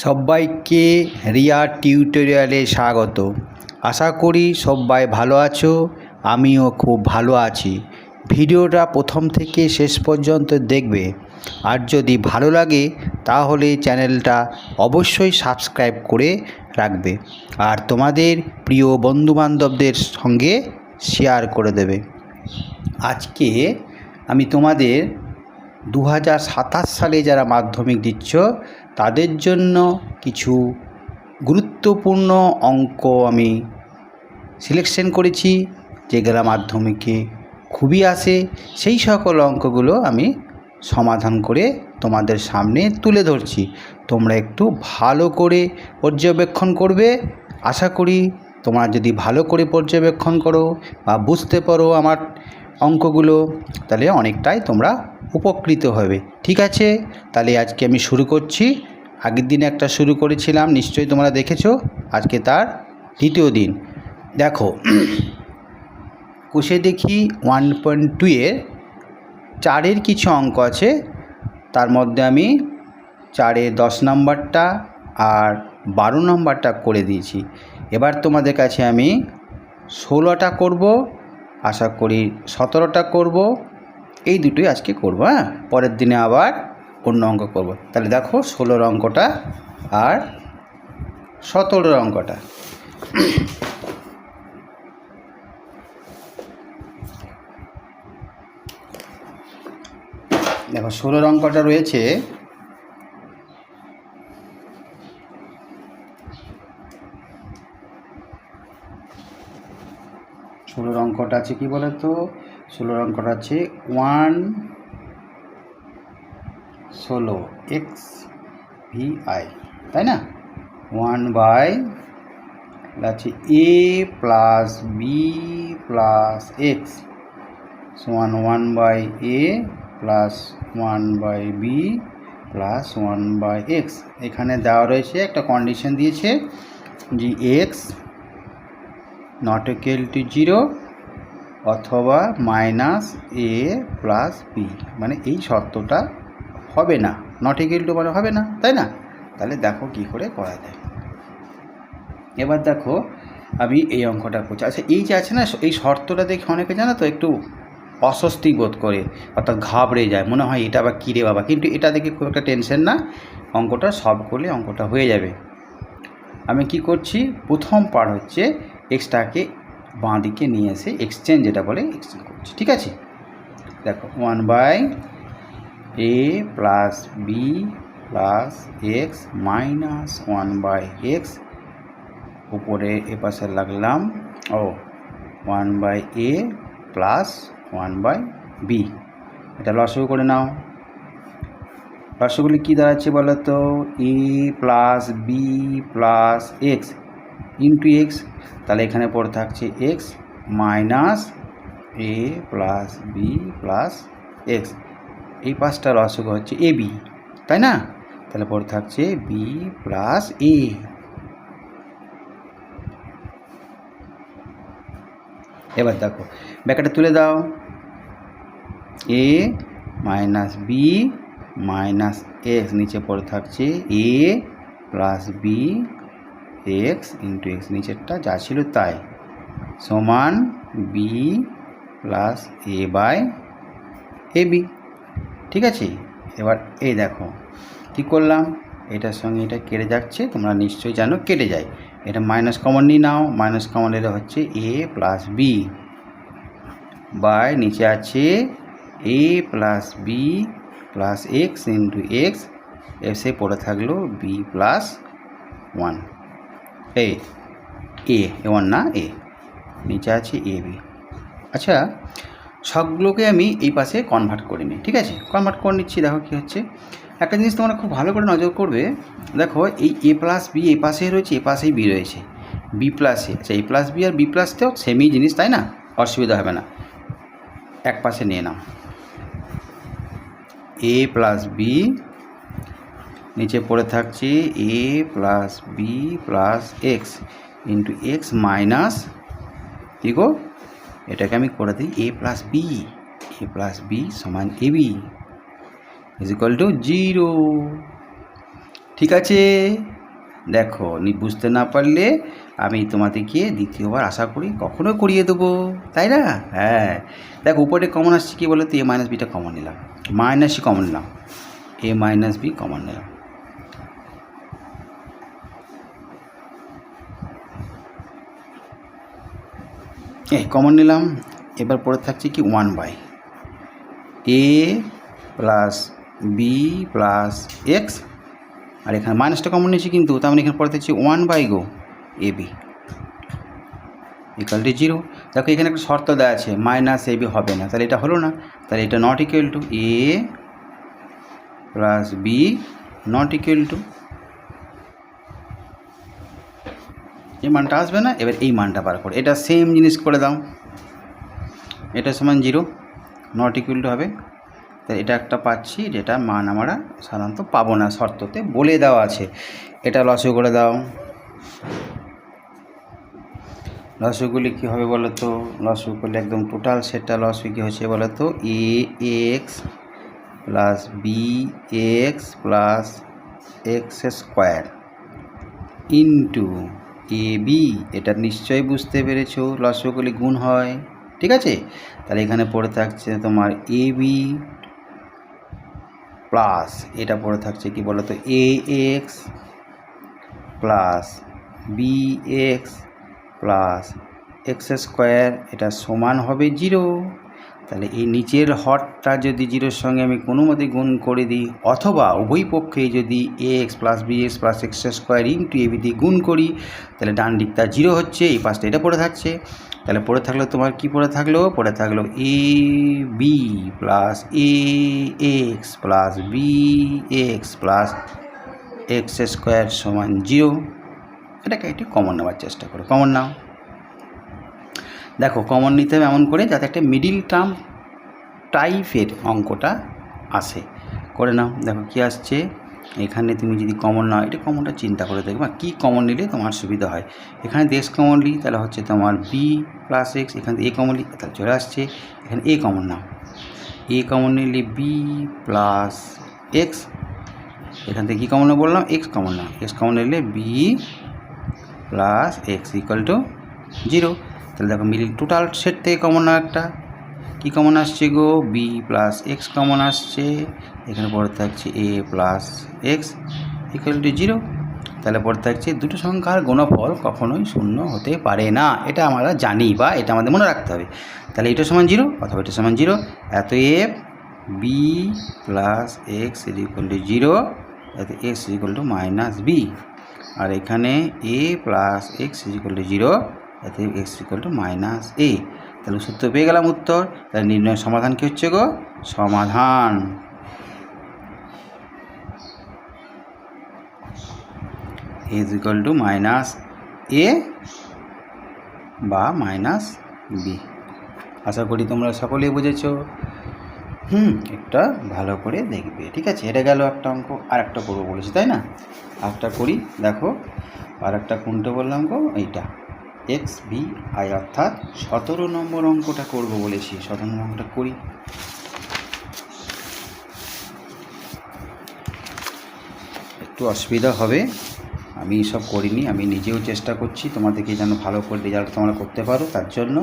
সবাইকে রিয়া টিউটোরিয়ালে স্বাগত। আশা করি সবাই ভালো আছো, আমিও খুব ভালো আছি। ভিডিওটা প্রথম থেকে শেষ পর্যন্ত দেখবে, আর যদি ভালো লাগে তাহলে চ্যানেলটা অবশ্যই সাবস্ক্রাইব করে রাখবে আর তোমাদের প্রিয় বন্ধুবান্ধবদের সঙ্গে শেয়ার করে দেবে। আজকে আমি তোমাদের 2027 সালে যারা মাধ্যমিক দিচ্ছ তাদের জন্য কিছু গুরুত্বপূর্ণ অঙ্ক আমি সিলেকশন করেছি, যেগুলো মাধ্যমিকে খুবই আসে। সেই সকল অঙ্কগুলো আমি সমাধান করে তোমাদের সামনে তুলে ধরছি। তোমরা একটু ভালো করে পর্যবেক্ষণ করবে। আশা করি তোমরা যদি ভালো করে পর্যবেক্ষণ করো বা বুঝতে পারো আমার অঙ্কগুলো, তাহলে অনেকটাই তোমরা উপকৃত হবে। ঠিক আছে, তাহলে আজকে আমি শুরু করছি। আগের দিন একটা শুরু করেছিলাম, নিশ্চয়ই তোমরা দেখেছো। আজকে তার দ্বিতীয় দিন। দেখো, কোষে দেখি 1.2 এর 4-এর কিছু অঙ্ক আছে। তার মধ্যে আমি 4-এর 10 নম্বরটা আর 12 নম্বরটা করে দিয়েছি। এবার তোমাদের কাছে আমি 16টা করব, আশা করি 17টা করব। এই দুটোই আজকে করব। পরের দিনে আবার অন্য অঙ্ক করব। তাহলে দেখো 16 অঙ্কটা আর 17 অঙ্কটা। দেখো 16 অঙ্কটা রয়েছে। ষোলোর অঙ্কটা আছে কি বলতো? 16 অঙ্কটা আছে 16 এক্স ভি আই, তাই না? 1 আছে A plus B plus x সমান 1/a plus 1/b plus 1/x। এখানে দেওয়া রয়েছে একটা কন্ডিশন দিয়েছে যে এক্স নট ইকুয়াল টু 0 অথবা -a প্লাস বি, মানে এই শর্তটা হবে না। নট ইকুয়াল টু মানে হবে না, তাই না? তাহলে দেখো কি করে করা যায়। এবার দেখো আমি এই অঙ্কটা করছি। আচ্ছা, এই যে আছে না, এই শর্তটা দেখে অনেকে জানো তো একটু অস্বস্তি বোধ করে, অর্থাৎ ঘাবড়ে যায়, মনে হয় এটা আবার কী রে বাবা। কিন্তু এটা দেখে খুব একটা টেনশন না, অঙ্কটা সলভ করলে অঙ্কটা হয়ে যাবে। আমি কি করছি, প্রথম পার্ট হচ্ছে এক্সটাকে বাঁ দিকে নিয়ে এসে এক্সচেঞ্জ, যেটা বলে এক্সচেঞ্জ করছি। ঠিক আছে, দেখো 1/a plus B plus x minus 1/x, উপরে এপাশে লাগলাম 1/a প্লাস 1/b। এটা লসাগু করে নাও। লসাগুলি কী দাঁড়াচ্ছে বলো তো? A plus B plus X into X. তাহলে এখানে পড়ে থাকছে X minus A plus B plus X. এই পাঁচটা লসাগু হচ্ছে এ বি, তাই না? তাহলে পড়ে থাকছে বি প্লাস এ। এবার দেখো ব্যাকেটে তুলে দাও, A minus B minus X, নিচে পড়ে থাকছে এ plus B X into X, নিচেরটা যা ছিল তাই, সমান B plus A by A B. ঠিক আছে, এবার এই দেখো কী করলাম, এটার সঙ্গে এটা কেটে যাচ্ছে, তোমরা নিশ্চয়ই জানো কেটে যায়। এটা মাইনাস কমন নিয়ে নাও, মাইনাস কমন নিলে হচ্ছে এ প্লাস বি বাই নিচে আছে A plus B plus X into X, এসে পড়ে থাকলো বি প্লাস 1 এ ওয়ান না এ, নিচে আছে এ বি। আচ্ছা, সবগুলোকে আমি এই পাশে কনভার্ট করে নিই। ঠিক আছে, কনভার্ট করে নিচ্ছি। দেখো কী হচ্ছে, একটা জিনিস তোমরা খুব ভালো করে নজর করবে। দেখো এই এ প্লাস বি এই পাশেই রয়েছে, এ পাশেই বি রয়েছে, বি প্লাস এ। আচ্ছা, এ প্লাস বি আর বি প্লাসটাও সেমই জিনিস, তাই না? অসুবিধা হবে না, এক পাশে নিয়ে নাও। এ প্লাস বি, নিচে পড়ে থাকছে এ plus B plus X into X minus কি গো, এটাকে আমি করে দিই এ প্লাস বি সমান A B is equal to 0। ঠিক আছে, দেখো বুঝতে না পারলে আমি তোমাদেরকে দ্বিতীয়বার আশা করি কখনো করিয়ে দেবো, তাই না? হ্যাঁ, দেখো উপরে কমন আসছে কি বলো তো, এ মাইনাস বিটা কমন নিলাম, মাইনাসই কমন নিলাম, এ মাইনাস বি কমন নিলাম। এই কমন নিলাম, এবার পড়ে থাকছে কি 1/, এ প্লাস বি প্লাস এক্স, আর এখানে মাইনাসটা কমন নিয়েছি কিন্তু, তার মানে এখানে পড়ে থাকছে 1/, এ বি ইকুয়াল টু 0। দেখো এখানে একটা শর্ত দেওয়া আছে, মাইনাস এ বি হবে না, তাহলে এটা হলো না, তাহলে এটা not equal to a plus b, not equal to, এই মানটা আসবে না। এবার এই মানটা বার করে এটা সেম জিনিস করে দাও, এটা সমান 0, নট ইকুয়াল টু হবে, তাই এটা একটা পাচ্ছি, যেটা মান আমরা সাধারণত পাবো না, শর্ততে বলে দেওয়া আছে। এটা লসও করে দাও, লসগুলি কী হবে বলো তো, লসও করলে একদম টোটাল সেটটা লসও কী হচ্ছে বলো তো, A X plus B X plus X square into A B, এটা নিশ্চয়ই বুঝতে পেরেছো, লসগুলি গুণ হয়, ঠিক আছে? তাহলে এখানে পড়ে থাকছে তোমার এ বি প্লাস, এটা পড়ে থাকছে কি বলো তো, A X plus B X plus X square, এটা সমান হবে 0। তাহলে এই নিচের হরটা যদি 0-র সঙ্গে আমি কোনো মতে গুণ করে দিই, অথবা উভয় পক্ষে যদি A X plus B X plus X square into A B দিয়ে গুণ করি, তাহলে ডান দিকটা 0 হচ্ছে, এই পাশটা এটা পড়ে থাকছে। তাহলে পড়ে থাকলো তোমার কি পড়ে থাকলো, পড়ে থাকলো A B plus A X plus B X plus X square সমান 0। এটাকে একটু কমন নেওয়ার চেষ্টা করো, কমন নাও। দেখো কমন নিতে হবে এমন করে যাতে একটা মিডিল টার্ম টাইপের অঙ্কটা আসে, করে নাও। দেখো কি আসছে, এখানে তুমি যদি কমন নাও, এটা কমনটা চিন্তা করে দেখবা কী কমন নিলে তোমার সুবিধা হয়। এখানে দেশ কমন নিই তাহলে হচ্ছে তোমার বি প্লাস এক্স, এখান থেকে এ কমন নিই তাহলে চলে আসছে, এখানে এ কমন নাও, এ কমন নিলে বি প্লাস এক্স, এখান থেকে কী কমন বললাম, এক্স কমন নাও, এক্স কমন নিলে b plus x equal to 0। তাহলে দেখো মিডিল টোটাল সেট থেকে কমন নাও, একটা কী কমন আসছে গো, বি প্লাস এক্স কমন আসছে, এখানে পড়ে থাকছে এ প্লাস এক্স ইকুয়াল টু 0। তাহলে পড়ে থাকছে দুটো সংখ্যার গুণফল কখনোই শূন্য হতে পারে না, এটা আমরা জানি বা এটা আমাদের মনে রাখতে হবে। তাহলে এটা সমান 0 অথবা এটা সমান 0, এত F B plus x equal to 0, এত X equal to minus B, আর এখানে A plus x equal to 0, এতে X equal to minus A. তাহলে সূত্র পেয়ে গেলাম উত্তর। তাহলে নির্ণয়ের সমাধান কী হচ্ছে গো, সমাধান এ ইজ ইকুয়াল টু মাইনাস এ বা মাইনাস বি। আশা করি তোমরা সকলেই বুঝেছ। একটা ভালো করে দেখবে, ঠিক আছে? এটা গেল একটা অঙ্ক, আর একটা করবো বলেছি তাই না, আরেকটা করি। দেখো আর একটা কোনটা বললাম গো, এইটা এক্স বি আই, অর্থাৎ 17 নম্বর অঙ্কটা করব বলেছি। 17 নম্বর অঙ্কটা করি। একটু অসুবিধা হবে, আমি সব করিনি, আমি নিজেও চেষ্টা করছি তোমাদেরকে যেন ভালো করে রেজাল্ট তোমরা করতে পারো তার জন্য।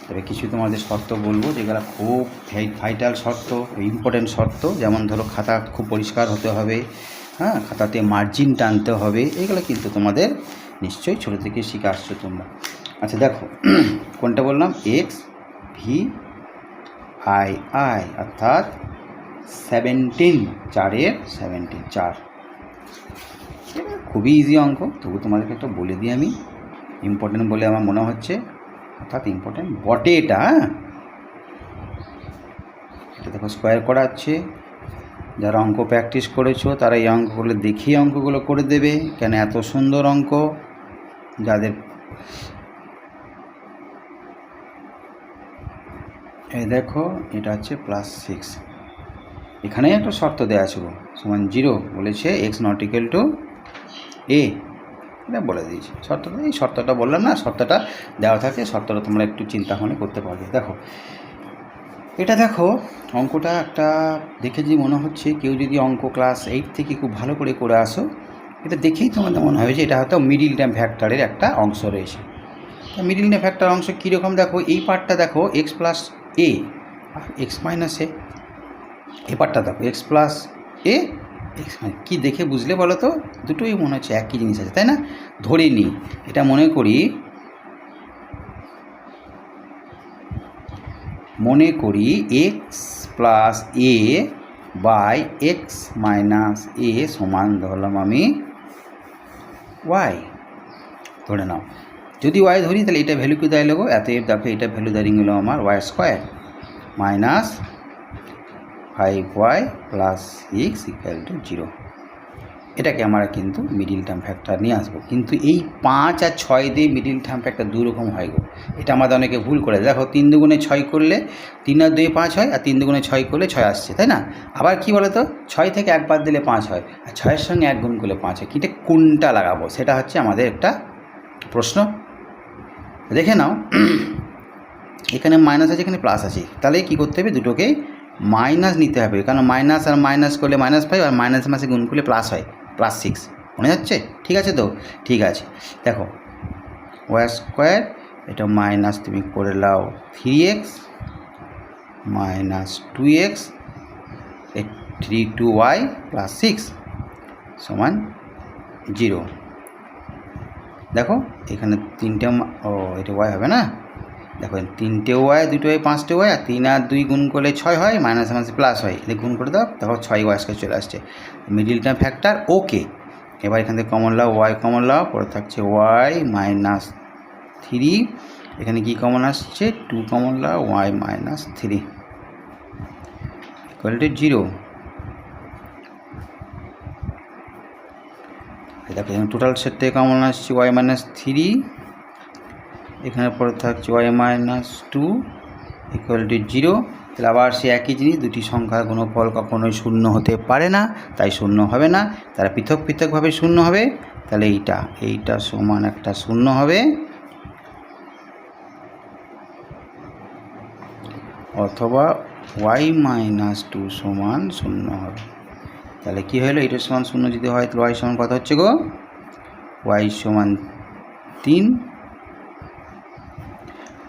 তবে কিছু তোমাদের শর্ত বলবো যেগুলো খুব ভাইটাল শর্ত, ইম্পর্টেন্ট শর্ত, যেমন ধরো খাতা খুব পরিষ্কার হতে হবে, হ্যাঁ, খাতাতে মার্জিন টানতে হবে, এগুলো কিন্তু তোমাদের নিশ্চয়ই ছোটো থেকে শিখে আসছো তোমরা। আচ্ছা দেখো কোনটা বললাম, এক্স ভি আই আই, অর্থাৎ 17, 4-এর 17, 4। খুবই ইজি অঙ্ক, তবু তোমাদেরকে একটা বলে দিই আমি, ইম্পর্টেন্ট বলে আমার মনে হচ্ছে, অর্থাৎ ইম্পর্টেন্ট বটে এটা। এটা দেখো স্কোয়ার করা আছে, যারা অঙ্ক প্র্যাকটিস করেছো তারা এই অঙ্কগুলো দেখিয়ে অঙ্কগুলো করে দেবে, কেন এত সুন্দর অঙ্ক। যাদের এই দেখো এটা হচ্ছে +6, এখানে একটা শর্ত দেওয়া আছে সমান 0 বলেছে, এক্স নট ইকুয়াল টু এ, এটা বলে দিয়েছি শর্তটা। এই শর্তটা বললাম না, শর্তটা দেওয়া থাকে, শর্তটা তোমরা একটু চিন্তা ভাবনা করতে পারবে। দেখো এটা দেখো অঙ্কটা একটা দেখে যে মনে হচ্ছে কেউ যদি অঙ্ক ক্লাস 8 থেকে খুব ভালো করে আসো এটা দেখেই তোমাদের মনে হবে যে এটা হয়তো মিডিল টার্ম ফ্যাক্টরের একটা অংশ রয়েছে। মিডিল টার্ম ফ্যাক্টর অংশ কীরকম দেখো, এই পার্টটা দেখো এক্স প্লাস এ আর এক্স মাইনাস এ, এই পার্টটা দেখো x plus A x minus, কী দেখে বুঝলে বলো তো? দুটোই মনে হচ্ছে একই জিনিস আছে, তাই না? ধরে নিই এটা মনে করি X plus A by X minus A সমান ধরলাম আমি ওয়াই, ধরে নাও। যদি ওয়াই ধরি তাহলে এটা ভ্যালু কি দাঁড়িয়ে নেবো, এতএব দেখো এটা ভ্যালু দাঁড়িয়ে গেলো আমার y square minus 5y plus 6 equal to 0। এটাকে আমরা কিন্তু মিডিল টার্ম ফ্যাক্টর নিয়ে আসবো। কিন্তু এই 5 আর 6 দিয়ে মিডিল টার্ম ফ্যাক্টর দুরকম হয় গো, এটা আমাদের অনেকে ভুল করে। দেখো 3 দুগুণে 6 করলে 3 আর 2 5 হয়, আর 3 দুগুণে 6 করলে 6 আসছে, তাই না? আবার কি বলো তো, 6 থেকে 1 বাদ দিলে 5 হয়, আর 6-এর সঙ্গে 1 গুণ করলে 5 হয়। কিন্তু কোনটা লাগাবো সেটা হচ্ছে আমাদের একটা প্রশ্ন। দেখে নাও এখানে মাইনাস আছে, এখানে প্লাস আছে, তাহলে কী করতে হবে, দুটোকেই মাইনাস নিতে হবে, কারণ মাইনাস আর মাইনাস করলে -5, আর মাইনাস মাসে গুণ করলে প্লাস হয়, প্লাস 6। মনে যাচ্ছে? ঠিক আছে তো? ঠিক আছে। দেখো ওয়াই স্কোয়ার, এটা মাইনাস তুমি করে নাও 3x minus 2x 3-2y plus 6 সমান 0। দেখো এখানে 3টে, এটা ওয়াই হবে না, দেখো 3টে ওয়াই 2টে ওয়াই 5টে ওয়াই, আর 3 আর 2 গুণ করলে 6 হয়, মাইনাস মাসে প্লাস হয়, এটা গুণ করে দাও, দেখো 6y স্কোয়ার চলে আসছে। মিডিল টার্ম ফ্যাক্টর ওকে। এবার এখান থেকে কমন লাও, ওয়াই কমন লাও, পরে থাকছে ওয়াই মাইনাস 3, এখানে কি কমন আসছে 2 কমন লাও, ওয়াই মাইনাস 3 ইকুয়াল টু 0। দেখো এখানে টোটাল সেট থেকে কমন আসছে ওয়াই মাইনাস 3, এখানে পরে থাকছে ওয়াই মাইনাস 2 ইকুয়াল টু 0। তাহলে আবার সে একই জিনিস, দুটি সংখ্যার গুণফল কখনোই শূন্য হতে পারে না, তাই শূন্য হবে না, তারা পৃথক পৃথকভাবে শূন্য হবে। তাহলে এইটা সমান একটা শূন্য হবে, অথবা ওয়াই মাইনাস 2 সমান শূন্য হবে। তাহলে কী হলো, এইটা সমান শূন্য যদি হয় তাহলে ওয়াই সমান কত হচ্ছে গো, ওয়াই সমান 3।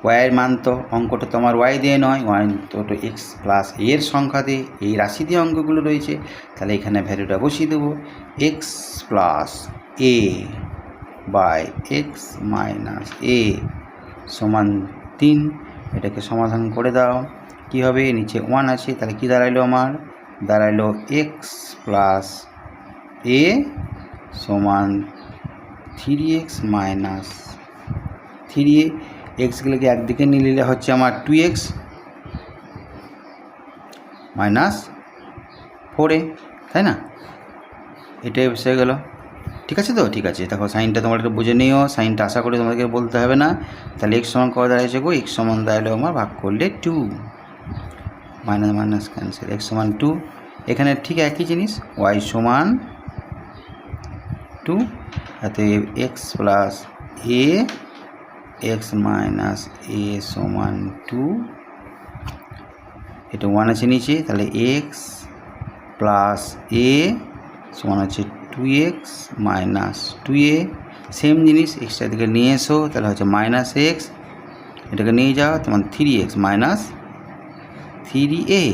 ওয়াইয়ের মান তো অঙ্কটা তো আমার ওয়াই দিয়ে নয়, ওয়াই তো এক্স প্লাস এর সংখ্যা দিয়ে, এই রাশি দিয়ে অঙ্কগুলো রয়েছে। তাহলে এখানে ভ্যালুটা বসিয়ে দেবো, X plus A by X minus A সমান 3। এটাকে সমাধান করে দাও, কি হবে, নিচে 1 আছে, তাহলে কি দাঁড়াইলো আমার, দাঁড়াইলো এক্স প্লাস এ সমান 3x মাইনাস 3a। এক্সগুলোকে একদিকে নিয়ে নিলে হচ্ছে আমার 2x মাইনাস 4a, তাই না? এটাই এসে গেল। ঠিক আছে তো? ঠিক আছে। দেখো সাইনটা তোমরা একটু বুঝে নিও, সাইনটা আশা করি তোমাদেরকে বলতে হবে না। তাহলে এক্স সমান কত দাঁড়াইছে গো, এক্স সমান দাঁড়ালো আমার ভাগ করলে 2, মাইনাস মাইনাস ক্যান্সেল, এক্স সমান 2। এখানে ঠিক একই জিনিস, ওয়াই সমান 2, তাতে x plus A x minus A সমান 2, এটা 1 আছে নিচে, তাহলে এক্স প্লাস এ সমান হচ্ছে 2x মাইনাস 2a। সেম জিনিস এক্সট্রা দিকে নিয়ে এসো, তাহলে হচ্ছে মাইনাস এক্স, এটাকে নিয়ে যাও তোমার 3x মাইনাস 3a।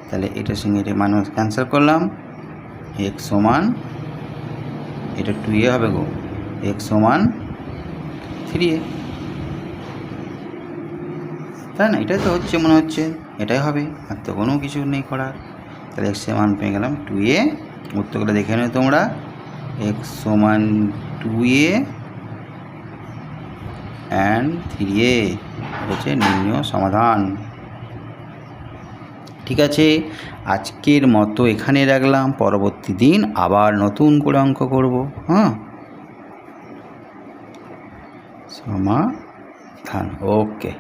তাহলে এটার সঙ্গে এটা মাইনাস ক্যান্সেল করলাম, x সমান, এটা 2a হবে গো, x সমান 3a, তাই না? এটাই তো হচ্ছে, মনে হচ্ছে এটাই হবে, আর তো কোনো কিছু নেই করার। তাহলে x এর মান পেয়ে গেলাম 2a। উত্তরগুলো দেখে নেবে তোমরা, x সমান 2a অ্যান্ড 3a হচ্ছে নির্ণয় সমাধান। ঠিক আছে, আজকের মতো এখানে রাখলাম, পরবর্তী দিন আবার নতুন করে অঙ্ক করব। হ্যাঁ, সমাধান। ওকে।